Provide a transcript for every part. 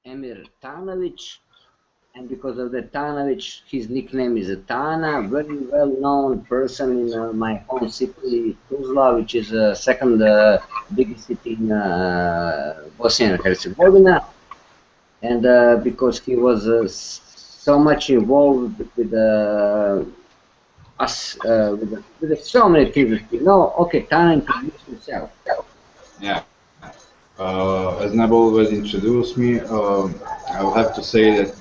Emir Tanovic, and because of the Tanovic, his nickname is Tana, very well-known person in my home city, Tuzla, which is the second biggest city in Bosnia and Herzegovina. And because he was so much involved with us, with so many things, okay, Tana introduced himself. Yeah. As Neb already introduced me, I will have to say that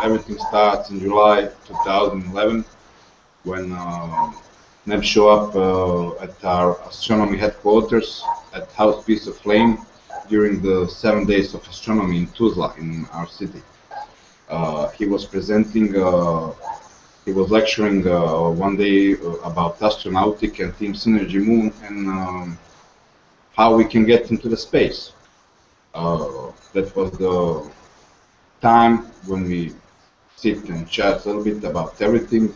everything starts in July 2011 when Neb show up at our astronomy headquarters at House Piece of Flame during the 7 days of astronomy in Tuzla, in our city. He was presenting, he was lecturing one day about astronautic and Team Synergy Moon and how we can get into the space. That was the time when we sit and chat a little bit about everything,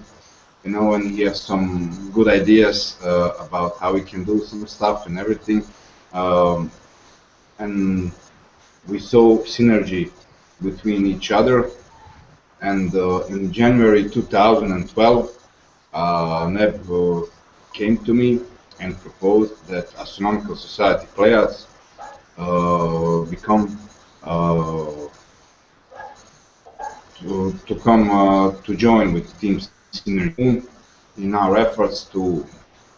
and he has some good ideas about how we can do some stuff and everything. And we saw synergy between each other. And in January 2012, Neb came to me and proposed that Astronomical Society Pleiades become to come to join with Team Synergy in our efforts to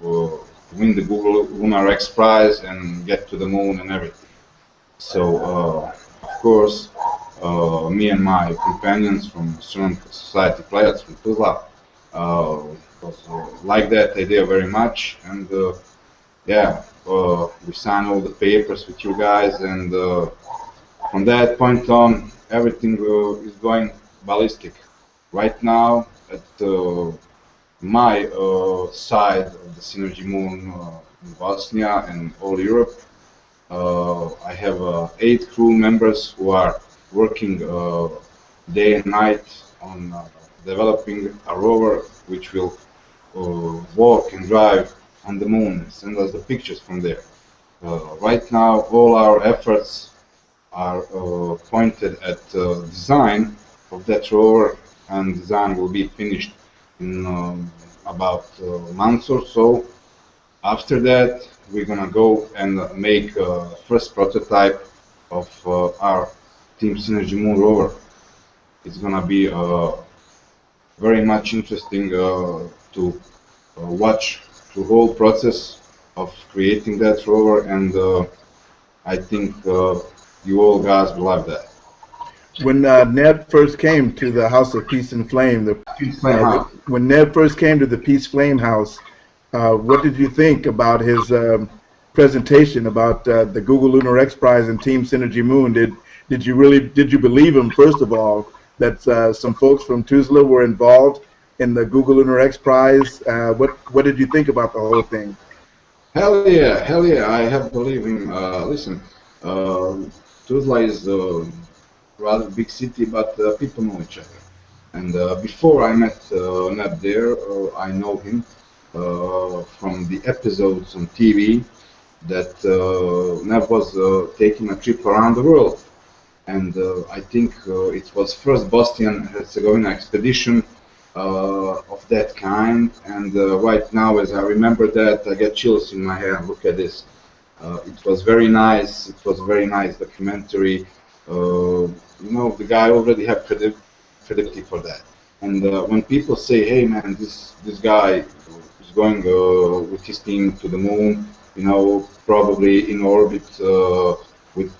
win the Google Lunar X Prize and get to the moon and everything. So, of course, me and my companions from Astronomical Society Pleiades from Tuzla like that idea very much, and yeah, we signed all the papers with you guys, and from that point on, everything is going ballistic. Right now, at my side of the Synergy Moon in Bosnia and all Europe, I have 8 crew members who are working day and night on developing a rover which will walk and drive on the moon and send us the pictures from there. Right now, all our efforts are pointed at design of that rover, and design will be finished in about a month or so. After that, we're gonna go and make first prototype of our Team Synergy Moon rover. It's gonna be very much interesting to watch the whole process of creating that rover, and I think you all guys will love that. When Neb first came to the House of Peace and Flame, when Neb first came to the Peace Flame House, what did you think about his presentation about the Google Lunar X Prize and Team Synergy Moon? Did you believe him, first of all, that some folks from Tuzla were involved in the Google Lunar X Prize? What did you think about the whole thing? Hell yeah, I have believed him. Listen, Tuzla is a rather big city, but people know each other. And before I met Neb there, I know him from the episodes on TV that Neb was taking a trip around the world. And I think it was first Bosnian-Herzegovina expedition of that kind. And right now, as I remember that, I get chills in my hair. Look at this. It was very nice. It was a very nice documentary. The guy already had credibility for that. And when people say, "Hey, man, this guy is going with his team to the moon," probably in orbit with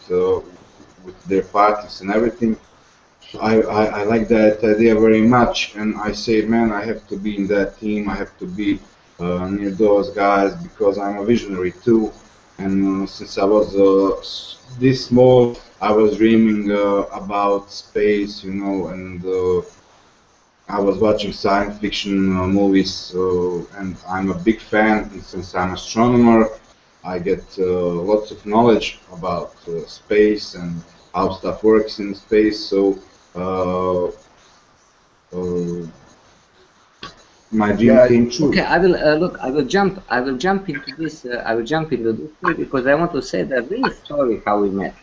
their parties and everything, I like that idea very much, and I say, man, I have to be in that team. I have to be near those guys because I'm a visionary too. And since I was this small, I was dreaming about space, and I was watching science fiction movies, and I'm a big fan. And since I'm an astronomer, I get lots of knowledge about space and how stuff works in space. So my dream came true. Okay, I will look. I will jump into this. I will jump into this because I want to say the real story how we met.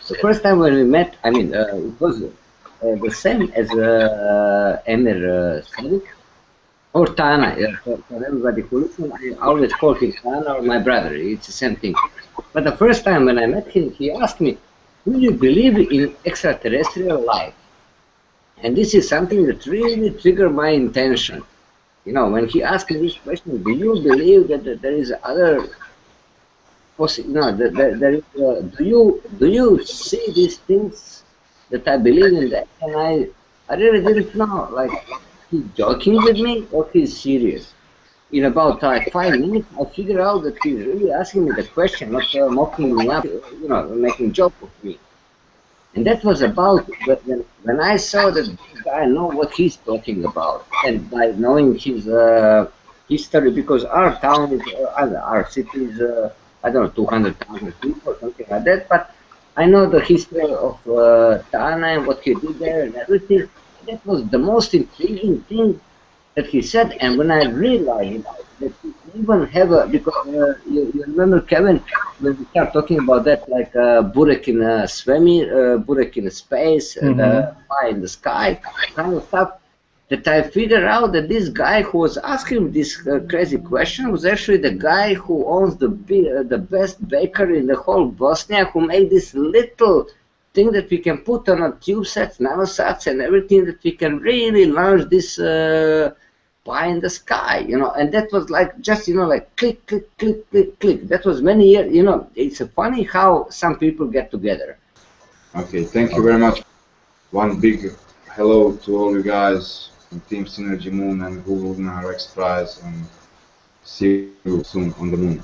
The first time when we met, I mean, it was the same as Emir Tanovic or Tana. For everybody who listens, I always call him Tana or my brother. It's the same thing. But the first time when I met him, he asked me, "Do you believe in extraterrestrial life?" And this is something that really triggered my intention. You know, when he asked me this question, do you believe that there is other no, do you see these things that I believe in that? And I really didn't know, like, he's joking with me or he's serious. In about like 5 minutes, I figured out that he's really asking me the question, not mocking me up, you know, making joke of me. And that was about when I saw that this guy know what he's talking about, and by knowing his history, because our town is, our city is, I don't know, 200,000 people or something like that, but I know the history of Tana and what he did there and everything. That was the most intriguing thing that he said, and when I realized that he even have a, because you remember, Kevin, when we start talking about that, like Burek in Burek in space, the pie in the sky, kind of stuff, that I figured out that this guy who was asking this crazy question was actually the guy who owns the best bakery in the whole Bosnia, who made this little thing that we can put on a CubeSats, nanosats, and everything, that we can really launch this pie in the sky, you know. And that was like just, you know, like click, click, click, click, click. That was many years, you know. It's funny how some people get together. Okay, thank you very much. One big hello to all you guys from Team Synergy Moon and Google Lunar X Prize, and see you soon on the moon.